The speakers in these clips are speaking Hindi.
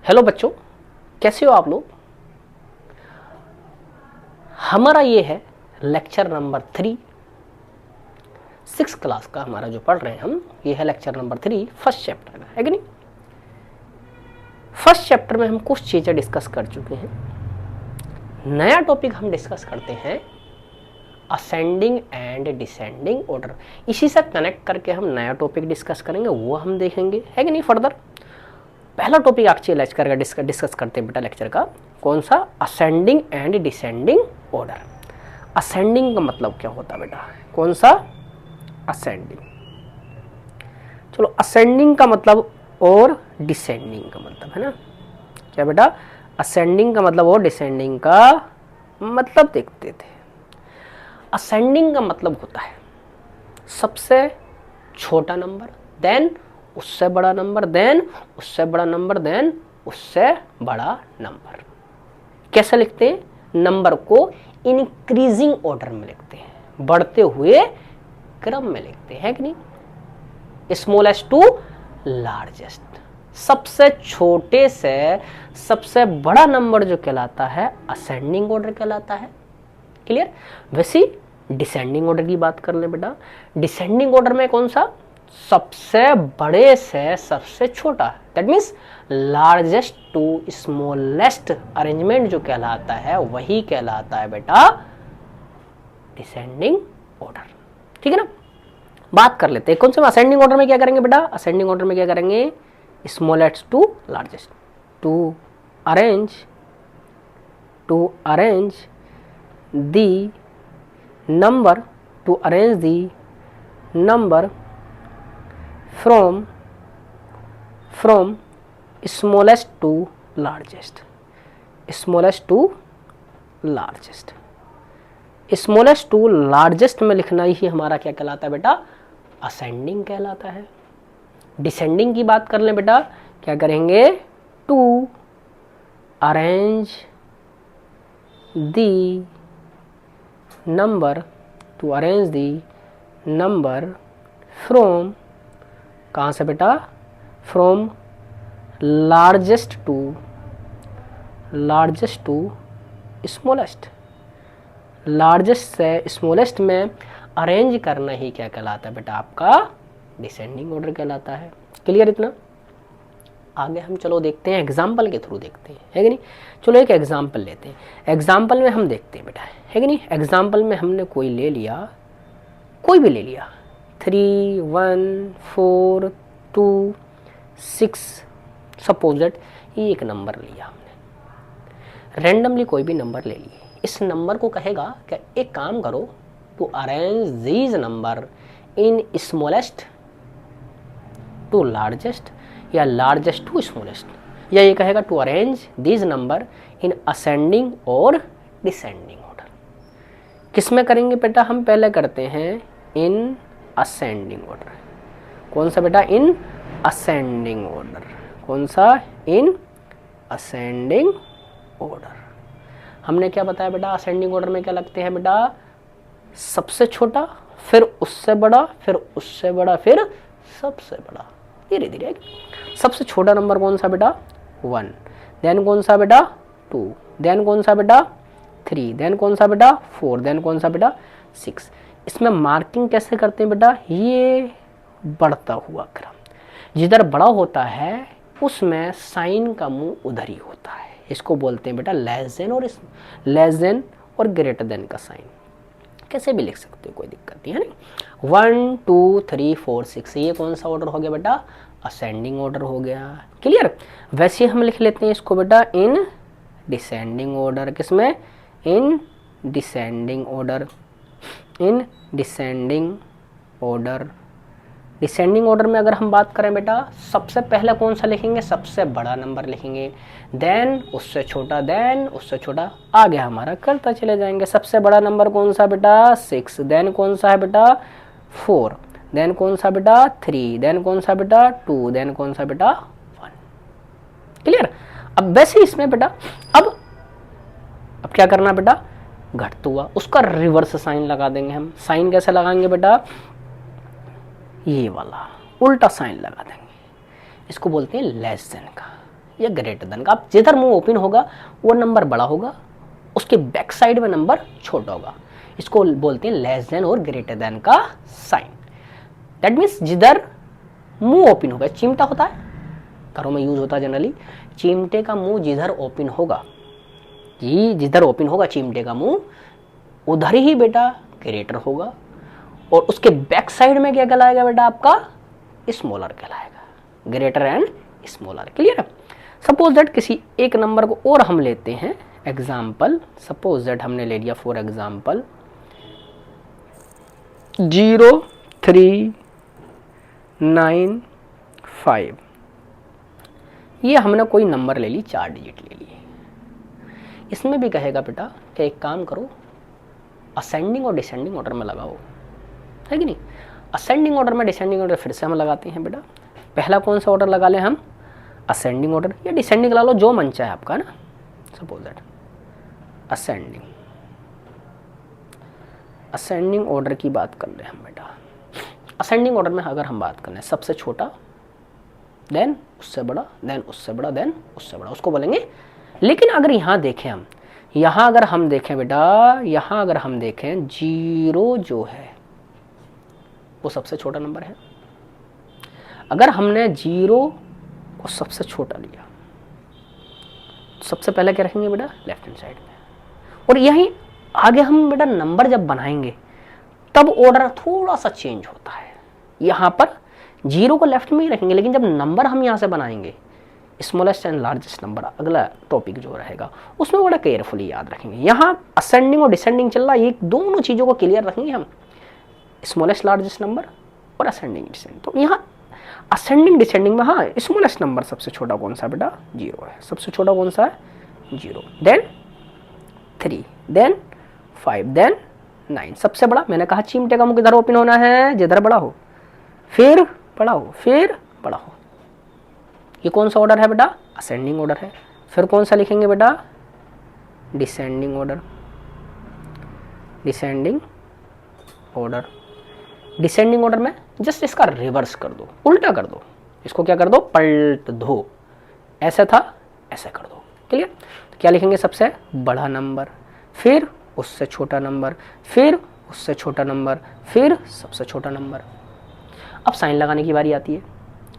हेलो बच्चों, कैसे हो आप लोग। हमारा ये है लेक्चर नंबर 3, 6 क्लास का हमारा जो पढ़ रहे हैं हम, ये है लेक्चर नंबर 3 फर्स्ट चैप्टर का, है कि नहीं। फर्स्ट चैप्टर में हम कुछ चीज़ें डिस्कस कर चुके हैं। नया टॉपिक हम डिस्कस करते हैं असेंडिंग एंड डिसेंडिंग ऑर्डर। इसी से कनेक्ट करके हम नया टॉपिक डिस्कस करेंगे, वो हम देखेंगे, है कि नहीं। फर्दर पहला टॉपिक आज के लेक्चर का डिस्कस करते हैं बेटा लेक्चर का, कौन सा, ascending and descending order. Ascending का मतलब क्या होता है बेटा, कौन सा, असेंडिंग। चलो असेंडिंग का मतलब और डिसेंडिंग का मतलब, है ना, क्या बेटा, असेंडिंग का मतलब और डिसेंडिंग का मतलब देखते थे। असेंडिंग का मतलब होता है सबसे छोटा नंबर, देन उससे बड़ा नंबर, देन उससे बड़ा नंबर, देन उससे बड़ा नंबर। कैसे लिखते हैं, नंबर को इंक्रीजिंग ऑर्डर में लिखते हैं, बढ़ते हुए क्रम में लिखते हैं कि नहीं। स्मॉलेस्ट टू लार्जेस्ट, सबसे छोटे से सबसे बड़ा नंबर जो कहलाता है असेंडिंग ऑर्डर कहलाता है। क्लियर। वैसे डिसेंडिंग ऑर्डर की बात कर ले बेटा, डिसेंडिंग ऑर्डर में कौन सा, सबसे बड़े से सबसे छोटा, that means largest to smallest arrangement जो कहलाता है वही कहलाता है बेटा डिसेंडिंग ऑर्डर। ठीक है ना। बात कर लेते हैं कौन से असेंडिंग ऑर्डर में क्या करेंगे बेटा, असेंडिंग ऑर्डर में क्या करेंगे, smallest to largest, to arrange the number, to arrange the number from smallest to largest, smallest to largest, smallest to largest में लिखना ही हमारा क्या कहलाता है बेटा, असेंडिंग कहलाता है। डिसेंडिंग की बात कर लें बेटा, क्या करेंगे, to arrange the number, to arrange the number from, कहाँ से बेटा, from largest to smallest, largest से स्मॉलेस्ट में अरेंज करना ही क्या कहलाता है बेटा, आपका डिसेंडिंग ऑर्डर कहलाता है। क्लियर इतना। आगे हम चलो देखते हैं, एग्जाम्पल के थ्रू देखते हैं, है कि नहीं। चलो एक एग्जाम्पल लेते हैं, एग्जाम्पल में हम देखते हैं बेटा, है कि नहीं। एग्जाम्पल में हमने कोई ले लिया, कोई भी ले लिया, 3, 1, 4, 2, 6, सपोज दैट ये एक नंबर लिया हमने, रैंडमली कोई भी नंबर ले लिए। इस नंबर को कहेगा कि एक काम करो, to arrange these number in smallest to largest या लार्जेस्ट टू स्मॉलेस्ट, या ये कहेगा to arrange these number in ascending और डिसेंडिंग ऑर्डर। किस में करेंगे बेटा, हम पहले करते हैं इन असेंडिंग ऑर्डर। कौन सा बेटा, इन असेंडिंग ऑर्डर, कौन सा, इन असेंडिंग ऑर्डर। हमने क्या बताया बेटा, असेंडिंग ऑर्डर में क्या लगते हैं बेटा, सबसे छोटा, फिर उससे बड़ा, फिर उससे बड़ा, फिर सबसे बड़ा, धीरे धीरे। सबसे छोटा नंबर कौन सा बेटा, 1, देन कौन सा बेटा, 2, देन कौन सा बेटा, 3, देन कौन सा बेटा, 4, देन कौन सा बेटा, 6। इसमें मार्किंग कैसे करते हैं बेटा, ये बढ़ता हुआ क्रम, जिधर बड़ा होता है उसमें साइन का मुंह उधर ही होता है। इसको बोलते हैं बेटा लेस देन और ग्रेटर देन का साइन। कैसे भी लिख सकते हो, कोई दिक्कत नहीं है ना। 1, 2, 3, 4, 6, ये कौन सा ऑर्डर हो गया बेटा, असेंडिंग ऑर्डर हो गया। क्लियर। वैसे हम लिख लेते हैं इसको बेटा इन डिसेंडिंग ऑर्डर। किसमें, in descending order, in descending order. Descending order में अगर हम बात करें बेटा, सबसे पहले कौन सा लिखेंगे, सबसे बड़ा नंबर लिखेंगे, देन उससे छोटा, देन उससे छोटा, आगे हमारा करता चले जाएंगे। सबसे बड़ा नंबर कौन सा बेटा, 6, देन कौन सा है बेटा, 4, देन कौन सा बेटा, 3, देन कौन सा बेटा, 2, देन कौन सा बेटा, 1। क्लियर। अब वैसे इसमें बेटा अब क्या करना बेटा, घटता हुआ उसका रिवर्स साइन लगा देंगे हम। साइन कैसे लगाएंगे बेटा, ये वाला उल्टा साइन लगा देंगे, इसको बोलते हैं लेस देन का। या ग्रेटर देन का। आप जिधर मुंह ओपन होगा वो नंबर बड़ा होगा, उसके बैक साइड में नंबर छोटा होगा। इसको बोलते हैं लेस देन और ग्रेटर देन का साइन। दैट मीन्स जिधर मुंह ओपन होगा, चिमटा होता है घरों में यूज होता है जनरली, चिमटे का मुंह जिधर ओपन होगा, जी जिधर ओपन होगा चिमटे का मुंह, उधर ही बेटा ग्रेटर होगा, और उसके बैक साइड में क्या कहलाएगा बेटा आपका, स्मॉलर कहलाएगा। ग्रेटर एंड स्मॉलर, क्लियर है। सपोज दैट किसी एक नंबर को और हम लेते हैं एग्जाम्पल, सपोज दैट हमने ले लिया फॉर एग्जाम्पल 0395, ये हमने कोई नंबर ले ली, 4 डिजिट ले लिए। इसमें भी कहेगा बेटा कि एक काम करो, असेंडिंग और डिसेंडिंग ऑर्डर में लगाओ, है कि नहीं। असेंडिंग ऑर्डर में डिसेंडिंग ऑर्डर फिर से हम लगाते हैं बेटा। पहला कौन सा ऑर्डर लगा लें हम, असेंडिंग ऑर्डर, या डिसेंडिंग ला लो, जो मन चाहे आपका ना। सपोज दैट असेंडिंग ऑर्डर की बात कर रहे हैं हम बेटा। असेंडिंग ऑर्डर में अगर हम बात कर रहे हैं, सबसे छोटा, देन उससे बड़ा, देन उससे बड़ा, देन उससे बड़ा, उसको बोलेंगे। लेकिन अगर यहाँ देखें हम, यहाँ अगर हम देखें बेटा, यहाँ अगर हम देखें 0 जो है वो सबसे छोटा नंबर है। अगर हमने 0 को सबसे छोटा लिया, सबसे पहले क्या रखेंगे बेटा, लेफ्ट हैंड साइड में। और यहीं आगे हम बेटा नंबर जब बनाएंगे तब ऑर्डर थोड़ा सा चेंज होता है। यहाँ पर 0 को लेफ्ट में ही रखेंगे, लेकिन जब नंबर हम यहाँ से बनाएंगे, स्मॉलेस्ट एंड लार्जेस्ट नंबर, अगला टॉपिक जो रहेगा उसमें बड़ा केयरफुली याद रखेंगे। यहाँ असेंडिंग और डिसेंडिंग चल रहा है, ये दोनों चीज़ों को क्लियर रखेंगे हम, स्मॉलेस्ट लार्जेस्ट नंबर और असेंडिंग डिसेंडिंग। तो यहाँ असेंडिंग डिसेंडिंग में हाँ, स्मॉलेस्ट नंबर सबसे छोटा कौन सा बेटा, 0 है। सबसे छोटा कौन सा है, 0, देन 3, देन 5, देन 9। सबसे बड़ा, मैंने कहा चिमटे का मुंह किधर ओपन होना है, जिधर बड़ा हो, फिर बड़ा हो, फिर बड़ा हो। ये कौन सा ऑर्डर है बेटा, असेंडिंग ऑर्डर है। फिर कौन सा लिखेंगे बेटा, descending order. Descending order, descending order में जस्ट इसका रिवर्स कर दो, उल्टा कर दो, इसको क्या कर दो, पलट दो। ऐसे था, ऐसे कर दो, क्लियर। तो क्या लिखेंगे, सबसे बड़ा नंबर, फिर उससे छोटा नंबर, फिर उससे छोटा नंबर, फिर सबसे छोटा नंबर। अब साइन लगाने की बारी आती है।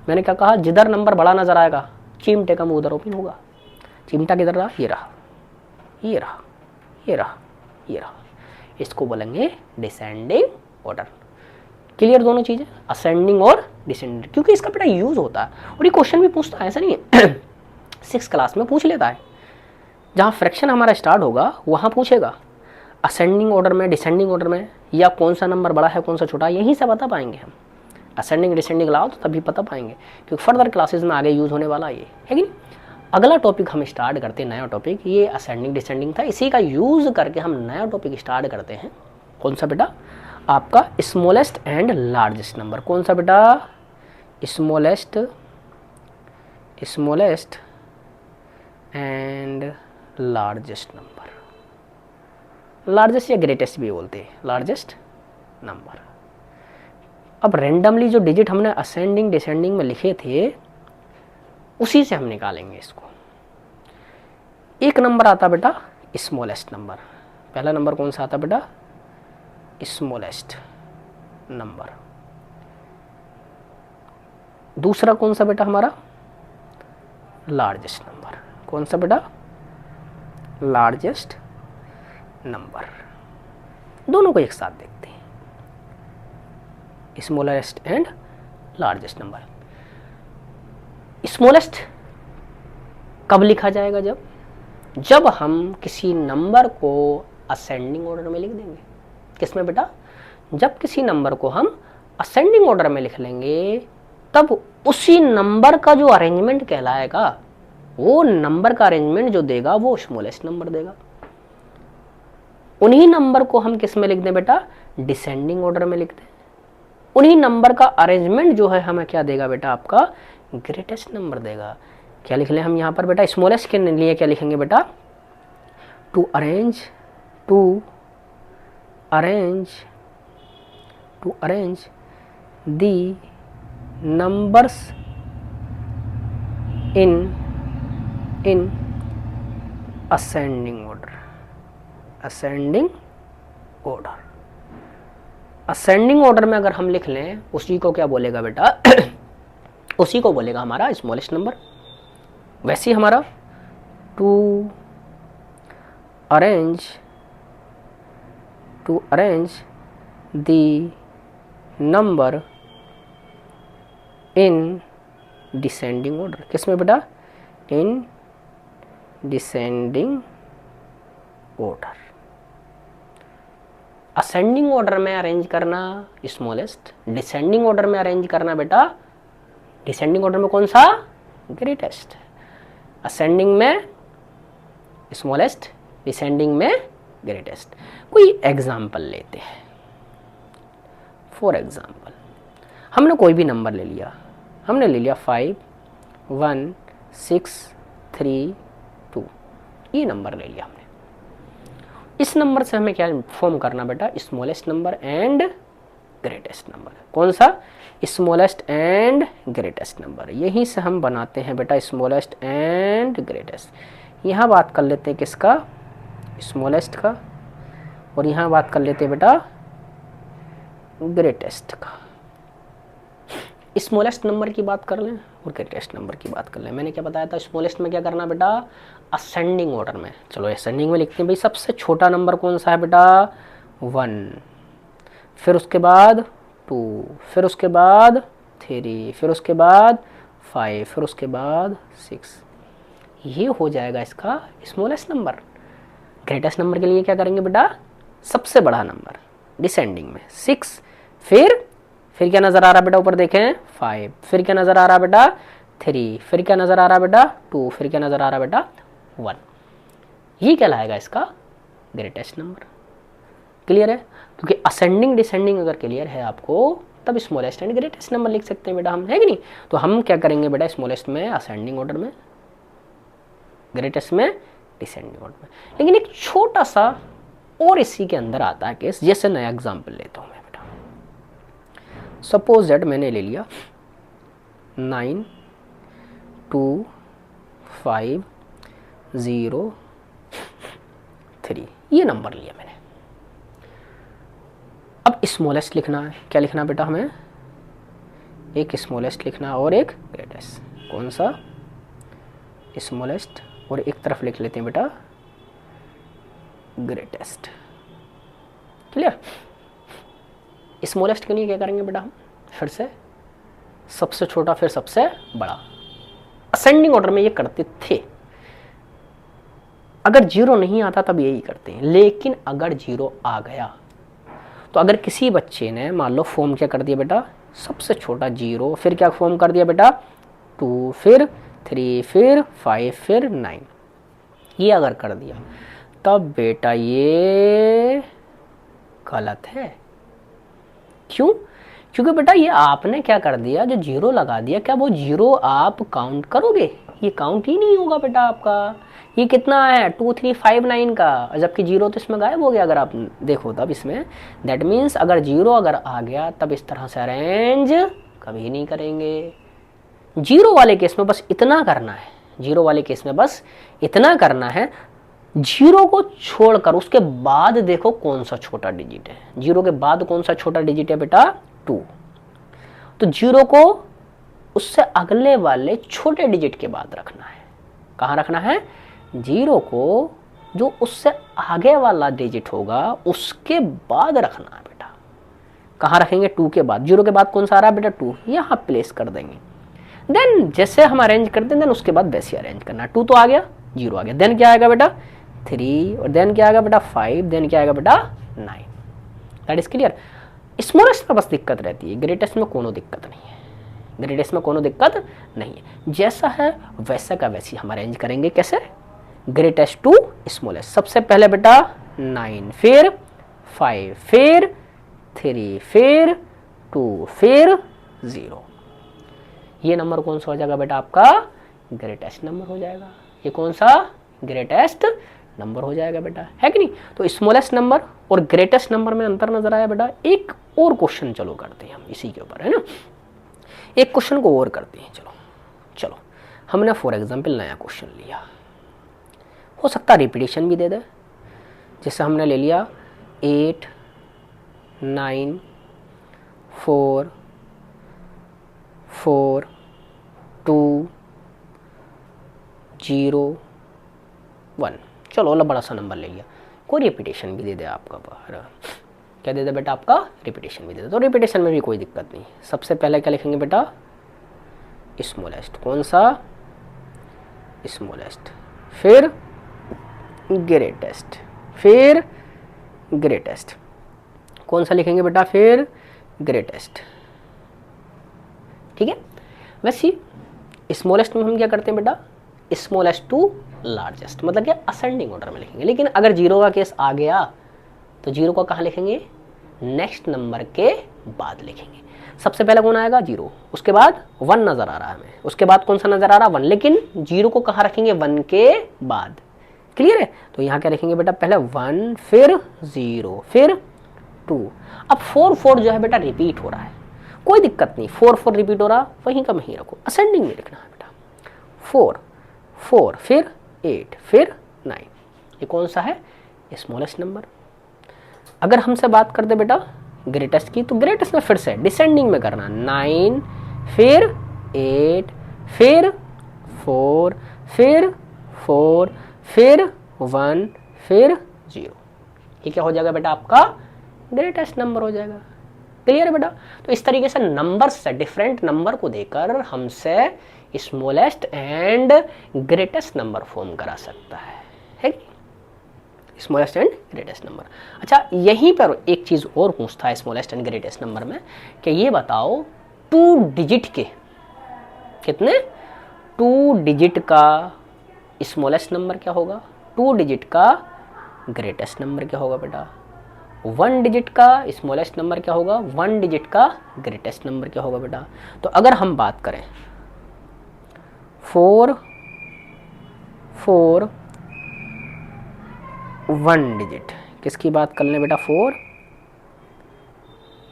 मैंने क्या कहा, जिधर नंबर बड़ा नजर आएगा चिमटे का मुंह उधर ओपन होगा। चिमटा किधर रहा, ये रहा, ये रहा, ये रहा, ये रहा। इसको बोलेंगे डिसेंडिंग ऑर्डर। क्लियर दोनों चीजें, असेंडिंग और डिसेंडिंग, क्योंकि इसका बेटा यूज होता है और ये क्वेश्चन भी पूछता है, ऐसा नहीं है 6th क्लास में पूछ लेता है। जहाँ फ्रैक्शन हमारा स्टार्ट होगा वहाँ पूछेगा, असेंडिंग ऑर्डर में, डिसेंडिंग ऑर्डर में, या कौन सा नंबर बड़ा है कौन सा छोटा, यहीं से बता पाएंगे हम। असेंडिंग डिसेंडिंग लाओ तो तभी पता पाएंगे, क्योंकि फर्दर क्लासेस में आगे यूज होने वाला ये है कि नहीं। अगला टॉपिक हम स्टार्ट करते हैं, नया टॉपिक। ये असेंडिंग डिसेंडिंग था, इसी का यूज करके हम नया टॉपिक स्टार्ट करते हैं। कौन सा बेटा, आपका स्मॉलेस्ट एंड लार्जेस्ट नंबर। कौन सा बेटा, smallest and largest number. Largest या ग्रेटेस्ट भी बोलते हैं, लार्जेस्ट नंबर। अब रेंडमली जो डिजिट हमने असेंडिंग डिसेंडिंग में लिखे थे उसी से हम निकालेंगे इसको। एक नंबर आता बेटा स्मॉलेस्ट नंबर। पहला नंबर कौन सा आता बेटा, स्मॉलेस्ट नंबर। दूसरा कौन सा बेटा हमारा, लार्जेस्ट नंबर। कौन सा बेटा, लार्जेस्ट नंबर। दोनों को एक साथ देखते हैं, smallest and largest number. Smallest कब लिखा जाएगा, जब हम किसी नंबर को असेंडिंग ऑर्डर में लिख देंगे। किस में बेटा, जब किसी नंबर को हम असेंडिंग ऑर्डर में लिख लेंगे तब उसी नंबर का जो अरेंजमेंट कहलाएगा, वो नंबर का अरेंजमेंट जो देगा वो स्मॉलेस्ट नंबर देगा। उन्हीं नंबर को हम किस में लिख दें बेटा, डिसेंडिंग ऑर्डर में लिख दें। उन्हीं नंबर का अरेंजमेंट जो है हमें क्या देगा बेटा, आपका ग्रेटेस्ट नंबर देगा। क्या लिख लें हम यहाँ पर बेटा, स्मॉलेस्ट के लिए क्या लिखेंगे बेटा, to arrange the numbers in in ascending order, ascending order. Ascending order में अगर हम लिख लें, उसी को क्या बोलेगा बेटा उसी को बोलेगा हमारा स्मॉलेस्ट नंबर। वैसे ही हमारा to arrange the number in descending order, किसमें बेटा, in descending order. Ascending order में अरेंज करना स्मॉलेस्ट, डिसेंडिंग ऑर्डर में अरेंज करना बेटा, डिसेंडिंग ऑर्डर में कौन सा, ग्रेटेस्ट। असेंडिंग में स्मॉलेस्ट, डिसेंडिंग में ग्रेटेस्ट। कोई एग्जाम्पल लेते हैं। फॉर एग्जाम्पल हमने कोई भी नंबर ले लिया, हमने ले लिया 5 1 6 3 2, ये नंबर ले लिया हमने। इस नंबर से हमें क्या फॉर्म करना बेटा, smallest number and greatest number. कौन सा, स्मॉलेस्ट एंड ग्रेटेस्ट नंबर। यहीं से हम बनाते हैं बेटा स्मॉलेस्ट एंड ग्रेटेस्ट। यहाँ बात कर लेते हैं किसका, स्मॉलेस्ट का, और यहाँ बात कर लेते हैं बेटा ग्रेटेस्ट का। स्मॉलेस्ट नंबर की बात कर लें और ग्रेटेस्ट नंबर की बात कर लें। मैंने क्या बताया था, स्मॉलेस्ट में क्या करना बेटा, असेंडिंग ऑर्डर में। चलो असेंडिंग में लिखते हैं भाई, सबसे छोटा नंबर कौन सा है बेटा, 1, फिर उसके बाद 2, फिर उसके बाद 3, फिर उसके बाद 5, फिर उसके बाद 6। ये हो जाएगा इसका स्मॉलेस्ट नंबर। ग्रेटेस्ट नंबर के लिए क्या करेंगे बेटा, सबसे बड़ा नंबर डिसेंडिंग में 6, फिर क्या नजर आ रहा बेटा, ऊपर देखें 5, फिर क्या नजर आ रहा बेटा 3, फिर क्या नजर आ रहा बेटा 2, फिर क्या नजर आ रहा बेटा 1। ये कहलाएगा इसका ग्रेटेस्ट नंबर। क्लियर है, क्योंकि असेंडिंग डिसेंडिंग अगर क्लियर है आपको, तब स्मॉलेस्ट एंड ग्रेटेस्ट नंबर लिख सकते हैं बेटा हम, है कि नहीं। तो हम क्या करेंगे बेटा, स्मॉलेस्ट में असेंडिंग ऑर्डर में, ग्रेटेस्ट में डिसेंडिंग ऑर्डर में। लेकिन एक छोटा सा और इसी के अंदर आता है केस, जैसे नया एग्जाम्पल लेता हूं मैं बेटा। सपोज दैट मैंने ले लिया 9 2 5 0 3, ये नंबर लिया मैंने। अब स्मॉलेस्ट लिखना है, क्या लिखना बेटा हमें, एक स्मॉलेस्ट लिखना और एक ग्रेटेस्ट। कौन सा, स्मॉलेस्ट, और एक तरफ लिख लेते हैं बेटा ग्रेटेस्ट। क्लियर। स्मॉलेस्ट के लिए क्या करेंगे बेटा हम, फिर से सबसे छोटा फिर सबसे बड़ा। असेंडिंग ऑर्डर में ये करते थे, अगर 0 नहीं आता तब यही करते हैं। लेकिन अगर 0 आ गया, तो अगर किसी बच्चे ने मान लो फॉर्म क्या कर दिया बेटा, सबसे छोटा 0, फिर क्या फॉर्म कर दिया बेटा 2, फिर 3, फिर 5, फिर 9, ये अगर कर दिया, तब बेटा ये गलत है। क्यों, क्योंकि बेटा ये आपने क्या कर दिया, जो 0 लगा दिया, क्या वो 0 आप काउंट करोगे, ये काउंट ही नहीं होगा बेटा आपका। ये कितना है 2 3 5 9 का, जबकि 0 तो इसमें गायब हो गया अगर आप देखो तब इसमें। दैट मीन्स अगर 0 अगर आ गया तब इस तरह से अरेंज कभी नहीं करेंगे। 0 वाले केस में बस इतना करना है, 0 वाले केस में बस इतना करना है, 0 को छोड़कर उसके बाद देखो कौन सा छोटा डिजिट है। 0 के बाद कौन सा छोटा डिजिट है बेटा 2, तो 0 को उससे अगले वाले छोटे डिजिट के बाद रखना है। कहाँ रखना है, 0 को जो उससे आगे वाला डिजिट होगा उसके बाद रखना है बेटा। कहाँ रखेंगे, 2 के बाद। 0 के बाद कौन सा आ रहा है बेटा 2, यहाँ प्लेस कर देंगे। देन जैसे हम अरेंज करते हैं, देन उसके बाद वैसे अरेंज करना है। 2 तो आ गया, 0 आ गया, देन क्या आएगा बेटा 3, और देन क्या आएगा बेटा 5, देन क्या आएगा बेटा 9। That is clear. स्मॉलेस्ट में बस दिक्कत रहती है, ग्रेटेस्ट में कोनो दिक्कत नहीं है। ग्रेटेस्ट में कोनो दिक्कत नहीं है, जैसा है वैसा का वैसी हम अरेंज करेंगे। कैसे, ग्रेटेस्ट टू स्मॉलेस्ट। सबसे पहले बेटा 9, फिर 5, फिर 3, फिर 2, फिर 0। ये नंबर कौन सा हो जाएगा बेटा आपका, ग्रेटेस्ट नंबर हो जाएगा। ये कौन सा, ग्रेटेस्ट नंबर हो जाएगा बेटा, है कि नहीं। तो स्मॉलेस्ट नंबर और ग्रेटेस्ट नंबर में अंतर नजर आया बेटा। एक और क्वेश्चन चलो करते हैं हम इसी के ऊपर, है ना। एक क्वेश्चन को और करते हैं, चलो चलो। हमने फॉर एग्जाम्पल नया क्वेश्चन लिया, हो सकता है रिपीटेशन भी दे दे, जैसे हमने ले लिया 8 9 4 4 2 0 1, चलो अल्लाह बड़ा सा नंबर ले लिया, कोई रिपीटेशन भी दे दे आपका बाहर, क्या दे दे बेटा आपका रिपीटेशन भी दे दे, तो रिपीटेशन में भी कोई दिक्कत नहीं। सबसे पहले क्या लिखेंगे बेटा स्मॉलेस्ट, कौन सा स्मॉलेस्ट, फिर ग्रेटेस्ट, फिर ग्रेटेस्ट, कौन सा लिखेंगे बेटा फिर ग्रेटेस्ट, ठीक है। वैसे स्मॉलेस्ट में हम क्या करते हैं बेटा स्मॉलेस्ट टू लार्जेस्ट, मतलब कि असेंडिंग ऑर्डर में लिखेंगे, लेकिन अगर जीरो का केस आ गया तो जीरो को कहाँ लिखेंगे नेक्स्ट नंबर के बाद लिखेंगे। सबसे पहले कौन आएगा जीरो, उसके बाद 1 नजर आ रहा है हमें, उसके बाद कौन सा नजर आ रहा है 1, लेकिन जीरो को कहाँ रखेंगे 1 के बाद, क्लियर है। तो यहाँ क्या लिखेंगे बेटा पहले 1 फिर 0 फिर 2, अब 4 4 जो है बेटा रिपीट हो रहा है, कोई दिक्कत नहीं, 4 4 रिपीट हो रहा वहीं का वहीं रखो, असेंडिंग में लिखना है बेटा 4 4 फिर 8 फिर 9, ये कौन सा है स्मॉलेस्ट नंबर। अगर हमसे बात करते बेटा ग्रेटेस्ट की, तो ग्रेटेस्ट में फिर से डिसेंडिंग में करना, 9 फिर 8 फिर 4 फिर 4 फिर 1 फिर 0, ये क्या हो जाएगा बेटा आपका ग्रेटेस्ट नंबर हो जाएगा, क्लियर है बेटा। तो इस तरीके से नंबर से डिफरेंट नंबर को देकर हमसे smallest and greatest number form करा सकता है स्मॉलेस्ट एंड ग्रेटेस्ट नंबर। अच्छा यहीं पर एक चीज और पूछता है स्मॉलेस्ट एंड ग्रेटेस्ट नंबर में कि ये बताओ 2 डिजिट के कितने 2 डिजिट का स्मॉलेस्ट नंबर क्या होगा, 2 डिजिट का ग्रेटेस्ट नंबर क्या होगा बेटा, 1 डिजिट का स्मॉलेस्ट नंबर क्या होगा, 1 डिजिट का ग्रेटेस्ट नंबर क्या होगा बेटा। तो अगर हम बात करें 4 4 1 डिजिट, किसकी बात कर लें बेटा 4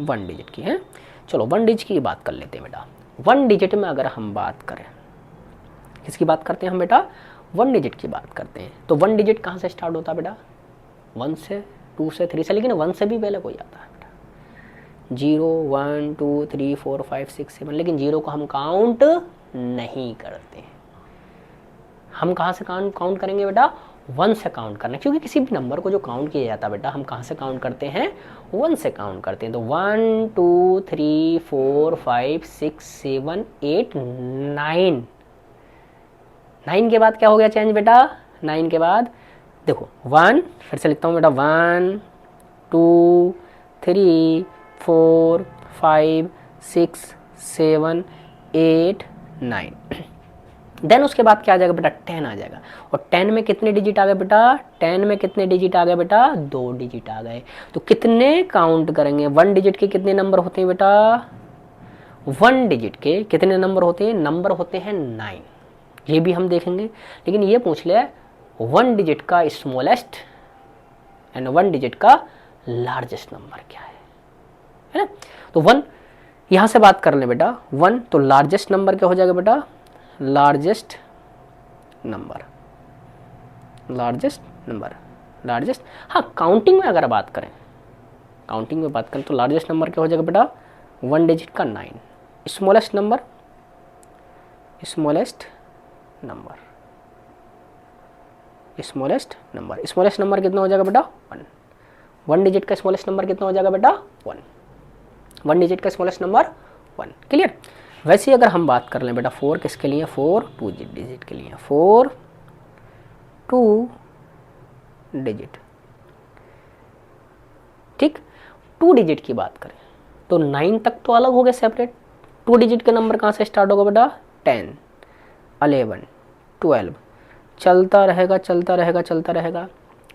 1 डिजिट की है, चलो 1 डिजिट की बात कर लेते हैं बेटा। 1 डिजिट में अगर हम बात करें, किसकी बात करते हैं हम बेटा 1 डिजिट की बात करते हैं, तो 1 डिजिट कहाँ से स्टार्ट होता है बेटा 1 से 2 से 3 से, लेकिन 1 से भी पहले कोई आता है बेटा 0 1 2 3 4 5 6 7, लेकिन 0 को हम काउंट नहीं करते हैं, हम कहाँ से काउंट करेंगे बेटा 1 से काउंट करना, क्योंकि किसी भी नंबर को जो काउंट किया जाता है बेटा हम कहाँ से काउंट करते हैं 1 से काउंट करते हैं। तो 1 2 3 4 5 6 7 8 9, 9 के बाद क्या हो गया चेंज बेटा, 9 के बाद देखो 1, फिर से लिखता हूँ बेटा 1 2 3 4 5 6 7 8 9, देन उसके बाद क्या आ जाएगा बेटा 10 आ जाएगा, और 10 में कितने डिजिट आ गए बेटा 10 में कितने डिजिट आ गए बेटा 2 डिजिट आ गए। तो कितने काउंट करेंगे 1 डिजिट के कितने नंबर होते हैं बेटा 1 डिजिट के कितने नंबर होते हैं, नंबर होते हैं 9, ये भी हम देखेंगे। लेकिन ये पूछ ले 1 डिजिट का स्मॉलेस्ट एंड 1 डिजिट का लार्जेस्ट नंबर क्या है ना। तो 1 यहां से बात कर ले बेटा 1, तो लार्जेस्ट नंबर क्या हो जाएगा बेटा लार्जेस्ट नंबर, लार्जेस्ट हाँ काउंटिंग में अगर बात करें, काउंटिंग में बात करें तो लार्जेस्ट नंबर क्या हो जाएगा बेटा 1 डिजिट का 9, स्मॉलेस्ट नंबर स्मॉलेस्ट नंबर कितना हो जाएगा बेटा 1 डिजिट का स्मॉलेस्ट नंबर कितना हो जाएगा बेटा 1 डिजिट का स्मॉलेस्ट नंबर 1, क्लियर। वैसे अगर हम बात कर लें बेटा 4 किसके लिए 4 2 डिजिट के लिए, 4 2 डिजिट, ठीक 2 डिजिट की बात करें तो 9 तक तो अलग हो गए सेपरेट, 2 डिजिट के नंबर कहाँ से स्टार्ट होगा बेटा 10 11 12, चलता रहेगा।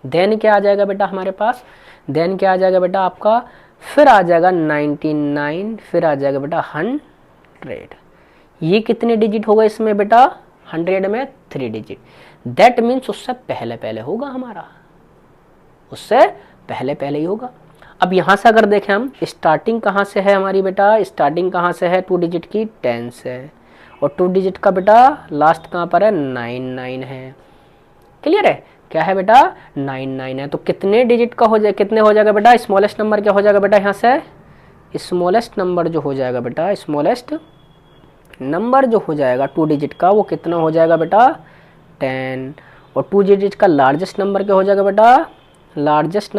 देन क्या आ जाएगा बेटा हमारे पास, देन क्या आ जाएगा बेटा आपका, फिर आ जाएगा 99, फिर आ जाएगा बेटा 100, ये कितने डिजिट होगा इसमें बेटा 100 में 3 डिजिट, दैट मीन्स उससे पहले होगा हमारा, उससे पहले ही होगा। अब यहां से अगर देखें हम स्टार्टिंग कहां से है हमारी बेटा, स्टार्टिंग कहां से है 2 डिजिट की 10 से, और 2 डिजिट का बेटा लास्ट कहाँ पर है, 99 है। क्लियर है, क्या है बेटा, 99 है। तो कितने डिजिट का हो जाए, कितने हो जाएगा बेटा, स्मॉलेस्ट नंबर क्या हो जाएगा बेटा, यहाँ से स्मॉलेस्ट नंबर जो हो जाएगा बेटा, स्मॉलेस्ट नंबर जो हो जाएगा 2 डिजिट का, वो कितना हो जाएगा बेटा, 10। और 2 डिजिट का लार्जेस्ट नंबर क्या हो जाएगा बेटा, लार्जेस्ट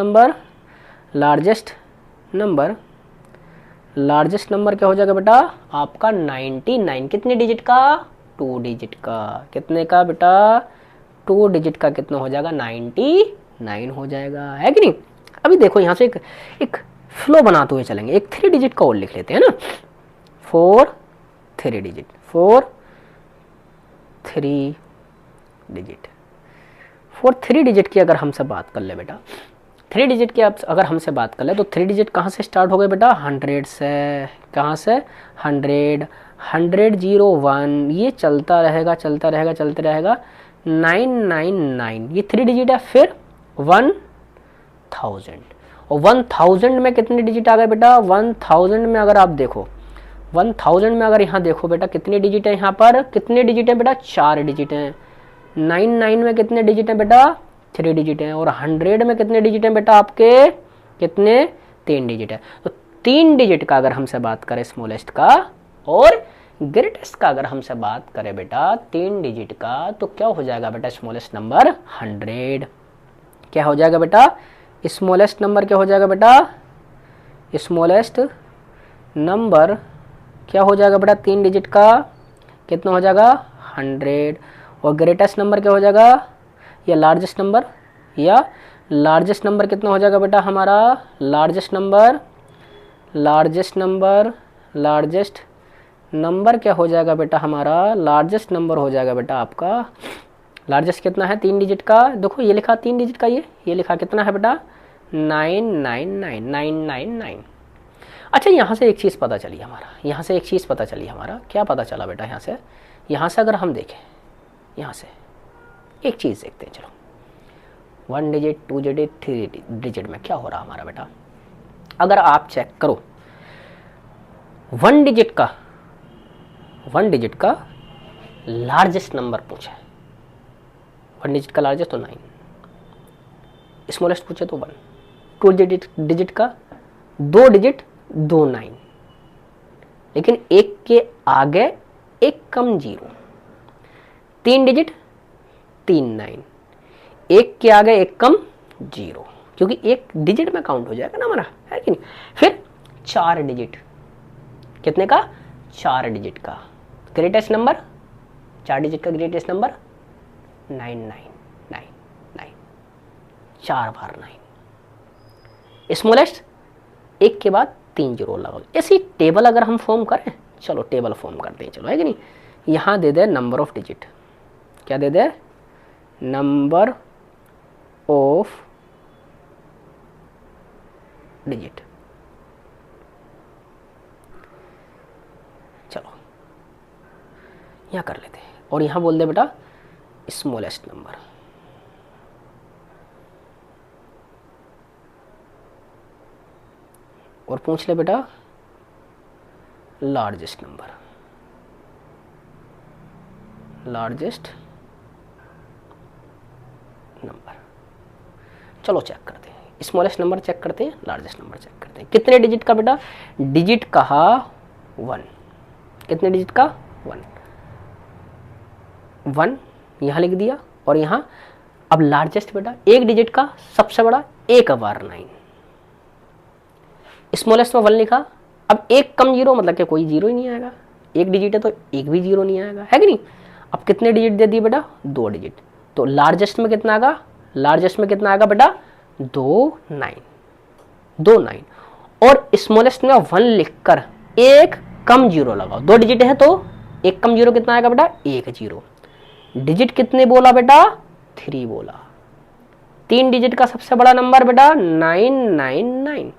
नंबर क्या हो जाएगा बेटा आपका 99। कितने डिजिट का, 2 डिजिट का। कितने का बेटा, 2 डिजिट का कितना हो जाएगा, 99 हो जाएगा, है कि नहीं। अभी देखो यहाँ से एक फ्लो बनाते हुए चलेंगे। एक 3 डिजिट का और लिख लेते हैं ना, 4 3 डिजिट, 4 3 डिजिट। 4 3 डिजिट की अगर हमसे बात कर ले बेटा, 3 डिजिट की अगर हमसे बात कर ले तो 3 डिजिट कहाँ से स्टार्ट हो गए बेटा, 100 से। कहाँ से, 100 100 0 1, ये चलता रहेगा 999, ये 3 डिजिट है। फिर 1000, और 1000 में कितने डिजिट आ गए बेटा, 1000 में अगर आप देखो, 1000 में अगर यहाँ देखो बेटा कितने डिजिट है, यहाँ पर कितने डिजिट है बेटा, 4 डिजिट हैं। 99 में कितने डिजिट है बेटा, 3 डिजिट हैं। और 100 में कितने डिजिट हैं बेटा आपके, कितने, 3 डिजिट है। तो 3 डिजिट का अगर हमसे बात करें स्मॉलेस्ट का, और ग्रेटेस्ट का अगर हमसे बात करें बेटा 3 डिजिट का, तो क्या हो जाएगा बेटा स्मॉलेस्ट नंबर 100। क्या हो जाएगा बेटा, स्मॉलेस्ट नंबर क्या हो जाएगा बेटा, स्मॉलेस्ट नंबर क्या हो जाएगा बेटा 3 डिजिट का, कितना हो जाएगा 100। और ग्रेटेस्ट नंबर क्या हो जाएगा, या लार्जेस्ट नंबर, या लार्जेस्ट नंबर कितना हो जाएगा बेटा हमारा, लार्जेस्ट नंबर क्या हो जाएगा बेटा हमारा, लार्जेस्ट नंबर हो जाएगा बेटा आपका, लार्जेस्ट कितना है 3 डिजिट का, देखो ये लिखा 3 डिजिट का, ये लिखा कितना है बेटा 999। अच्छा यहाँ से एक चीज़ पता चली हमारा, क्या पता चला बेटा, यहाँ से अगर हम देखें, यहाँ से एक चीज़ देखते हैं, चलो 1 डिजिट 2 डिजिट 3 डिजिट में क्या हो रहा हमारा बेटा। अगर आप चेक करो 1 डिजिट का लार्जेस्ट नंबर पूछे, 1 डिजिट का लार्जेस्ट तो 9, स्मॉलेस्ट पूछे तो 1, 2 डिजिट का 2 डिजिट 2 9, लेकिन एक के आगे एक कम 0, 3 डिजिट 3 9, एक के आगे एक कम 0, क्योंकि एक डिजिट में काउंट हो जाएगा ना हमारा, है कि नहीं। फिर 4 डिजिट, कितने का, 4 डिजिट का ग्रेटेस्ट नंबर, 4 डिजिट का ग्रेटेस्ट नंबर 9999, 4 बार 9। स्मॉलेस्ट एक के बाद 3 0 लगाओ। ऐसी टेबल अगर हम फॉर्म करें, चलो टेबल फॉर्म करते हैं, चलो, है कि नहीं। यहाँ दे दे नंबर ऑफ डिजिट, क्या दे दे, नंबर ऑफ डिजिट। चलो यहाँ कर लेते हैं, और यहाँ बोल दे बेटा स्मॉलेस्ट नंबर, और पूछ ले बेटा लार्जेस्ट नंबर, चलो चेक करते हैं, स्मॉलेस्ट नंबर चेक करते हैं, लार्जेस्ट नंबर चेक करते हैं। कितने डिजिट का बेटा, डिजिट कहा 1, कितने डिजिट का 1 यहाँ लिख दिया, और यहाँ अब लार्जेस्ट बेटा एक डिजिट का सबसे बड़ा 1 बार 9, स्मॉलेस्ट में 1 लिखा। अब एक कम 0 मतलब कि कोई 0 ही नहीं आएगा, एक डिजिट है तो एक भी 0 नहीं आएगा, है कि नहीं। अब कितने डिजिट दे दिए बेटा, 2 डिजिट, तो लार्जेस्ट में कितना आएगा, बेटा 2 9, और स्मॉलेस्ट में 1 लिखकर एक कम 0 लगाओ, 2 डिजिट है तो एक कम 0 कितना आएगा बेटा, 1 0। डिजिट कितने बोला बेटा, 3 बोला। 3 डिजिट का सबसे बड़ा नंबर बेटा 999,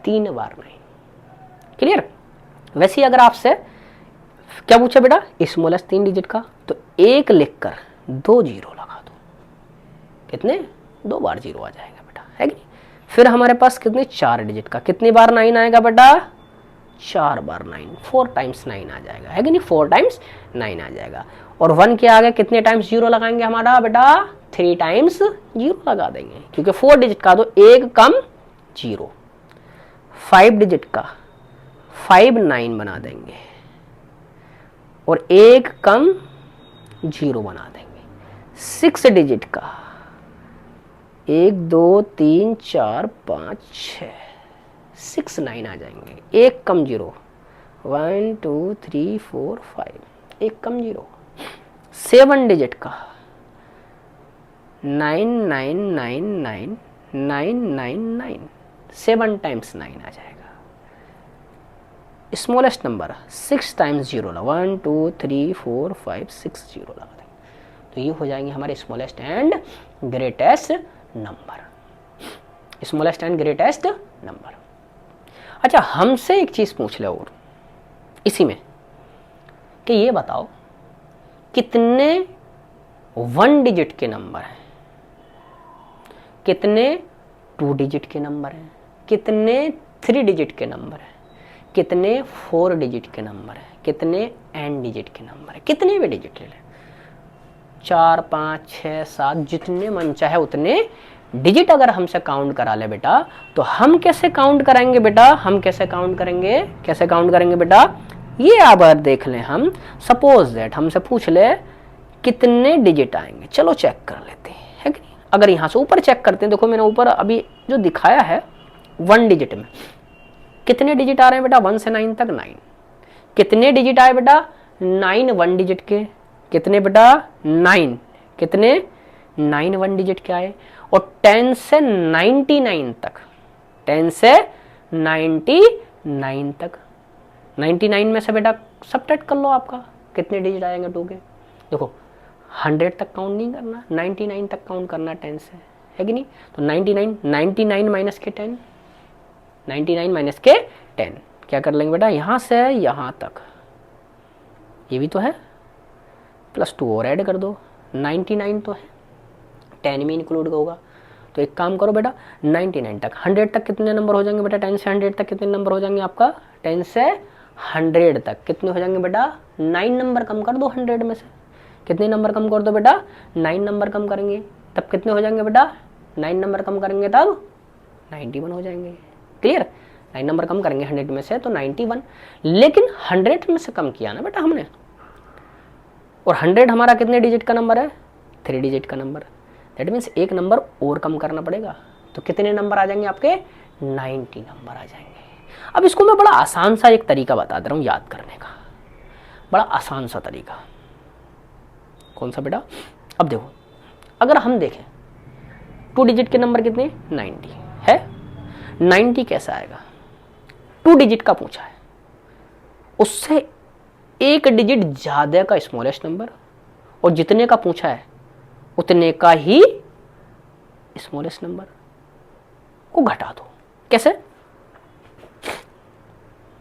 3 बार 9। क्लियर। वैसे ही अगर आपसे क्या पूछा बेटा, स्मॉलेस्ट 3 डिजिट का, तो 1 लिखकर 2 0 लगा दो, कितने, 2 बार 0 आ जाएगा बेटा, है कि नहीं। फिर हमारे पास कितने, 4 डिजिट का, कितनी बार 9 आएगा बेटा, 4 बार 9, 4 टाइम्स 9 आ जाएगा, है कि नहीं, 4 टाइम्स 9 आ जाएगा। और 1 के आगे कितने टाइम्स 0 लगाएंगे हमारा बेटा, 3 टाइम्स 0 लगा देंगे, क्योंकि 4 डिजिट का तो 1 कम 0, 5 डिजिट का 5 9 बना देंगे और 1 कम 0 बना देंगे। 6 डिजिट का 1 2 3 4 5 6, 6 9 आ जाएंगे, 1 कम 0, 1 2 3 4 5, 1 कम 0। 7 डिजिट का 9 9 9 9 9 9 9, 7 टाइम्स 9 आ जाएगा। स्मॉलेस्ट नंबर 6 टाइम्स 0 लगा, 1 2 3 4 5 6 0 लगा देंगे। तो ये हो जाएंगे हमारे smallest and greatest number, smallest and greatest number. अच्छा, हमसे एक चीज पूछ ले और इसी में कि ये बताओ कितने 1 डिजिट के नंबर हैं, कितने 2 डिजिट के नंबर हैं, कितने 3 डिजिट के नंबर हैं, कितने 4 डिजिट के नंबर हैं, कितने n डिजिट के नंबर हैं, कितने भी डिजिट ले लें, 4 5 6 7 जितने मन चाहे उतने डिजिट अगर हमसे काउंट करा ले बेटा, तो हम कैसे काउंट कराएंगे बेटा, हम कैसे काउंट करेंगे, कैसे काउंट करेंगे बेटा, ये आप अगर देख लें, हम सपोज दैट हमसे पूछ ले कितने डिजिट आएंगे, चलो चेक कर लेते हैं, है कि नहीं। अगर यहाँ से ऊपर चेक करते हैं, देखो मैंने ऊपर अभी जो दिखाया है 1 डिजिट में कितने डिजिट आ रहे हैं बेटा, 1 से 9 तक 9, कितने डिजिट आए बेटा, 9 1 डिजिट के, कितने बेटा 9, कितने 9 1 डिजिट के आए, और 10 से 99 तक, 10 से 99 तक, 99 में से बेटा सबट्रैक्ट कर लो आपका कितने डिजिट आएंगे 2 के। देखो 100 तक काउंट नहीं करना, 99 तक काउंट करना 10 से, है कि नहीं। तो 99 माइनस के 10, 99 माइनस के 10 क्या कर लेंगे बेटा, यहाँ से यहाँ तक, ये भी तो है, +2 और ऐड कर दो, 99 तो है, 10 में इंक्लूड होगा। तो एक काम करो बेटा, 99 तक, 100 तक कितने नंबर हो जाएंगे बेटा, 10 से 100 तक कितने नंबर हो जाएंगे आपका, 10 से 100 तक कितने हो जाएंगे बेटा, 9 नंबर कम कर दो 100 में से, कितने नंबर कम कर दो बेटा, 9 नंबर कम करेंगे, तब कितने हो जाएंगे बेटा, 9 नंबर कम करेंगे तब 91 हो जाएंगे। क्लियर, 9 नंबर कम करेंगे 100 में से तो 91, लेकिन 100 में से कम किया ना बेटा हमने, और 100 हमारा कितने डिजिट का नंबर है, 3 डिजिट का नंबर, दैट मीन्स एक नंबर और कम करना पड़ेगा। तो कितने नंबर आ जाएंगे आपके, 90 नंबर आ जाएंगे। अब इसको मैं बड़ा आसान सा एक तरीका बता दे रहा हूँ याद करने का, बड़ा आसान सा तरीका। कौन सा बेटा, अब देखो अगर हम देखें 2 डिजिट के नंबर कितने, 90 है, 90 कैसा आएगा, 2 डिजिट का पूछा है, उससे एक डिजिट ज्यादा का स्मॉलेस्ट नंबर, और जितने का पूछा है उतने का ही स्मॉलेस्ट नंबर को घटा दो। कैसे,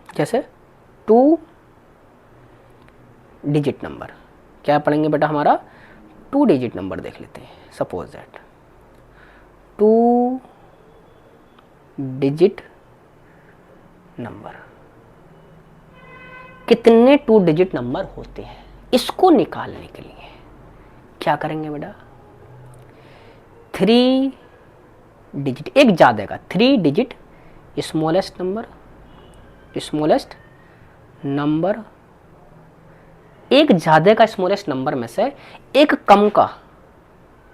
जैसे 2 डिजिट नंबर, क्या पढ़ेंगे बेटा हमारा, 2 डिजिट नंबर देख लेते हैं, सपोज दैट 2 डिजिट नंबर, कितने 2 डिजिट नंबर होते हैं, इसको निकालने के लिए क्या करेंगे बेटा, 3 डिजिट, एक ज्यादा का 3 digit smallest number, smallest number, एक ज्यादा का स्मॉलेस्ट नंबर में से एक कम का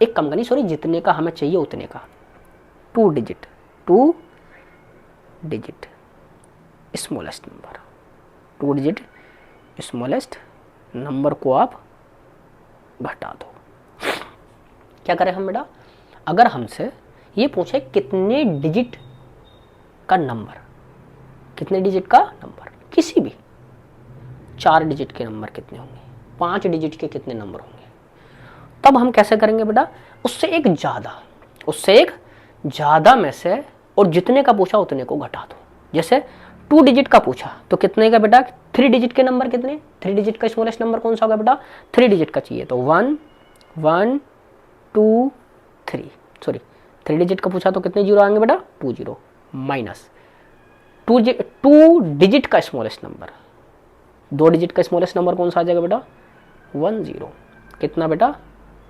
नहीं सॉरी, जितने का हमें चाहिए उतने का, 2 digit smallest number, 2 digit smallest number को आप घटा दो। क्या करें हम बेटा, अगर हमसे ये पूछे कितने डिजिट का नंबर, कितने डिजिट का नंबर, किसी भी 4 डिजिट के नंबर कितने होंगे, 5 डिजिट के कितने नंबर होंगे, तब हम कैसे करेंगे बेटा, उससे एक ज्यादा में से, और जितने का पूछा उतने को घटा दो। जैसे 2 डिजिट का पूछा तो कितने का बेटा, 3 डिजिट के नंबर कितने, 3 डिजिट का स्मॉलेस्ट नंबर कौन सा होगा बेटा, 3 डिजिट का चाहिए तो 1 1 2 3 डिजिट का पूछा तो कितने जीरो आएंगे बेटा, 2 जीरो, माइनस टू डिजिट का स्मॉलेस्ट नंबर, 2 डिजिट का स्मॉलेस्ट नंबर कौन सा आ जाएगा बेटा? 10। कितना बेटा?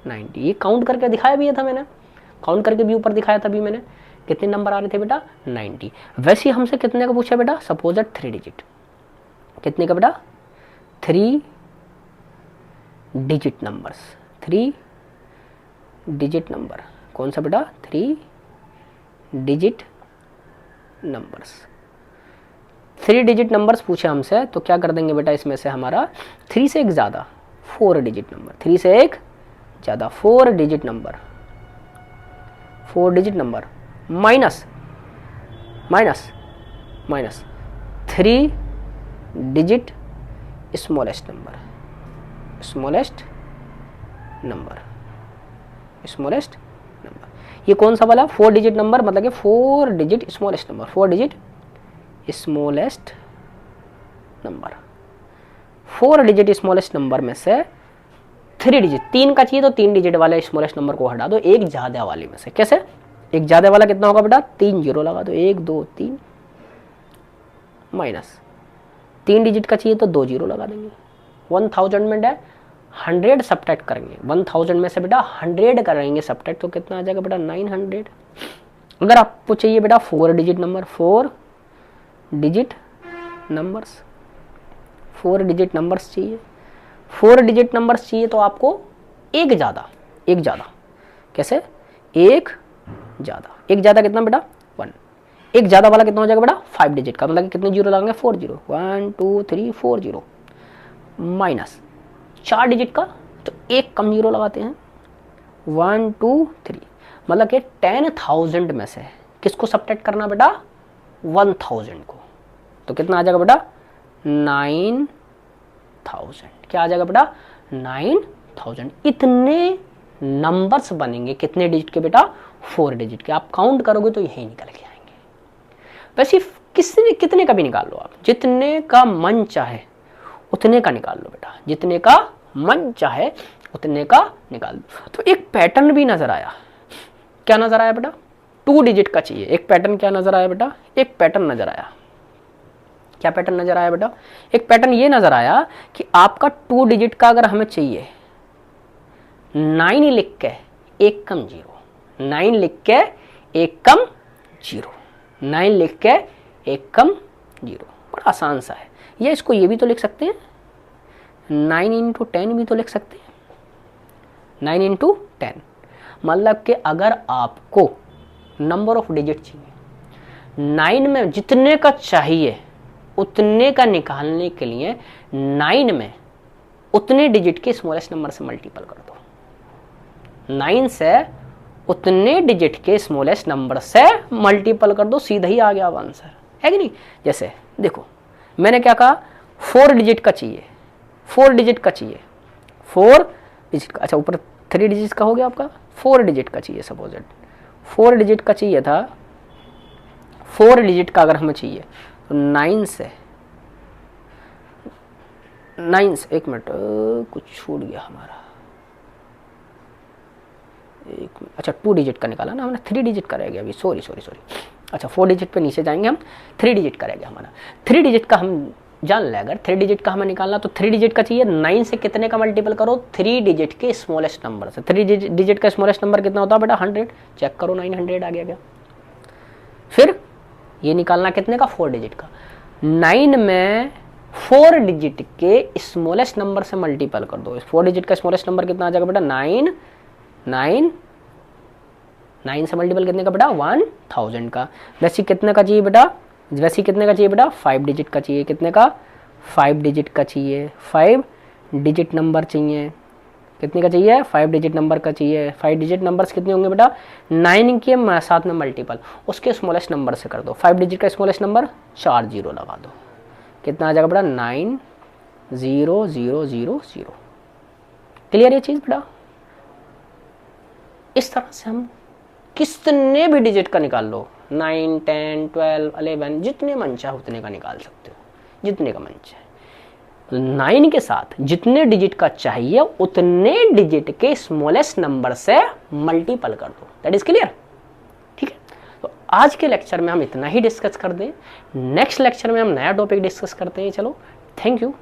90। ये काउंट करके दिखाया भी था मैंने, काउंट करके भी ऊपर दिखाया था भी मैंने। कितने नंबर आ रहे थे बेटा? 90। वैसे हमसे कितने का पूछा बेटा? Suppose 3 digit. कितने का बेटा? 3 डिजिट नंबर्स, 3 डिजिट नंबर। कौन सा बेटा? 3 डिजिट नंबर्स। 3 डिजिट नंबर्स पूछे हमसे, तो क्या कर देंगे बेटा इसमें से हमारा 3 से एक ज़्यादा 4 डिजिट नंबर, 3 से एक ज़्यादा 4 digit number, 4 digit number minus 3 digit smallest number, smallest number. ये कौन सा वाला? 4 डिजिट नंबर, मतलब कि 4 digit smallest number, 4 digit smallest number. 4 digit smallest number में से 3 डिजिट, 3 का चाहिए तो 3 डिजिट वाले स्मॉलेस्ट नंबर को हटा दो, एक ज्यादा वाले में से। कैसे? एक ज्यादा वाला कितना होगा बेटा? 3 जीरो लगा दो, 1 2 3 माइनस 3 डिजिट का चाहिए तो 2 जीरो लगा देंगे। 1000 में 100 सब्ट्रैक्ट करेंगे, 1000 में से बेटा 100 करेंगे सब्ट्रैक्ट, तो कितना आ जाएगा बेटा? 900। अगर आपको चाहिए बेटा 4 digit number, 4 digit numbers, 4 digit numbers चाहिए, 4 डिजिट नंबर्स चाहिए तो आपको एक ज़्यादा, कैसे? एक ज़्यादा कितना बेटा? 1। एक ज़्यादा वाला कितना हो जाएगा बेटा? 5 डिजिट का, मतलब कि कितने जीरो लगाएंगे? 4 जीरो, 1 2 3 4 जीरो, माइनस 4 डिजिट का तो एक कम जीरो लगाते हैं, 1 2 3, मतलब कि 10,000 में से किसको सब्ट्रैक्ट करना बेटा? 1000 को, तो कितना आ जाएगा बेटा? 9000। क्या आ जाएगा बेटा? 9000। इतने नंबर्स बनेंगे कितने डिजिट के बेटा? 4 डिजिट के। आप काउंट करोगे तो यही निकल के आएंगे। वैसे कितने का भी निकाल लो आप, जितने का मन चाहे उतने का निकाल लो बेटा, जितने का मन चाहे उतने का निकाल दो। तो एक पैटर्न भी नजर आया। क्या नजर आया बेटा? 2 डिजिट का चाहिए। एक पैटर्न क्या नजर आया बेटा? एक पैटर्न नजर आया। क्या पैटर्न नजर आया बेटा? एक पैटर्न ये नजर आया कि आपका 2 डिजिट का अगर हमें चाहिए, 9 लिख के एक कम जीरो, 9 लिख के एक कम जीरो, 9 लिख के एक कम जीरो। बड़ा आसान सा है। या इसको ये भी तो लिख सकते हैं, 9 इंटू 10 भी तो लिख सकते हैं, 9 इंटू 10। मतलब कि अगर आपको नंबर ऑफ डिजिट चाहिए, 9 में जितने का चाहिए उतने का निकालने के लिए 9 में उतने डिजिट के स्मॉलेस्ट नंबर से मल्टीपल कर दो। 9 से उतने डिजिट के स्मॉलेस्ट नंबर से मल्टीपल कर दो, सीधा ही आ गया आंसर, है कि नहीं? जैसे देखो मैंने क्या कहा, 4 डिजिट का चाहिए, 4 डिजिट का चाहिए, 4 डिजिट का, अच्छा ऊपर 3 डिजिट का हो गया आपका, 4 डिजिट का चाहिए। सपोज 4 डिजिट का चाहिए था, 4 डिजिट का अगर हमें चाहिए तो 9 से एक मिनट कुछ छूट गया हमारा, एक मिनट। अच्छा 2 डिजिट का निकाला ना हमने, 3 डिजिट का रह गया अभी, सॉरी। अच्छा 4 डिजिट पे नीचे जाएंगे हम, 3 डिजिट का रह गया हमारा। 3 डिजिट का हम जान ले, अगर 3 डिजिट का हमें निकालना तो 3 डिजिट का चाहिए, 9 से कितने का मल्टीपल करो? 3 डिजिट के स्मॉलेस्ट नंबर से। 3 डिजिट का स्मॉलेस्ट नंबर कितना होता है बेटा? 100। चेक करो 900 आ गया क्या? फिर ये निकालना कितने का? 4 डिजिट का। 9 में 4 डिजिट के स्मॉलेस्ट नंबर से मल्टीपल कर दो। 4 डिजिट का स्मॉलेस्ट नंबर कितना आ जाएगा बेटा? 9 से मल्टीपल कितने का बेटा? 1000 का। वैसे कितने का चाहिए बेटा? 5 डिजिट का चाहिए। कितने का? 5 डिजिट का चाहिए। 5 डिजिट नंबर चाहिए। कितने का चाहिए? 5 डिजिट नंबर का चाहिए। 5 डिजिट नंबर्स कितने होंगे बेटा? 9 के साथ में मल्टीपल उसके स्मॉलेस्ट नंबर से कर दो। 5 डिजिट का स्मॉलेस्ट नंबर 4 जीरो लगा दो। कितना आ जाएगा बेटा? 90000। क्लियर ये चीज़ बेटा? इस तरह से हम कितने भी डिजिट का निकाल लो, 9 10 12 11 जितने मन चाहे उतने का निकाल सकते हो, जितने का मन चाहे। 9 के साथ जितने डिजिट का चाहिए उतने डिजिट के स्मॉलेस्ट नंबर से मल्टीपल कर दो। That is clear? ठीक है। तो आज के लेक्चर में हम इतना ही डिस्कस कर दें, नेक्स्ट लेक्चर में हम नया टॉपिक डिस्कस करते हैं। चलो, थैंक यू।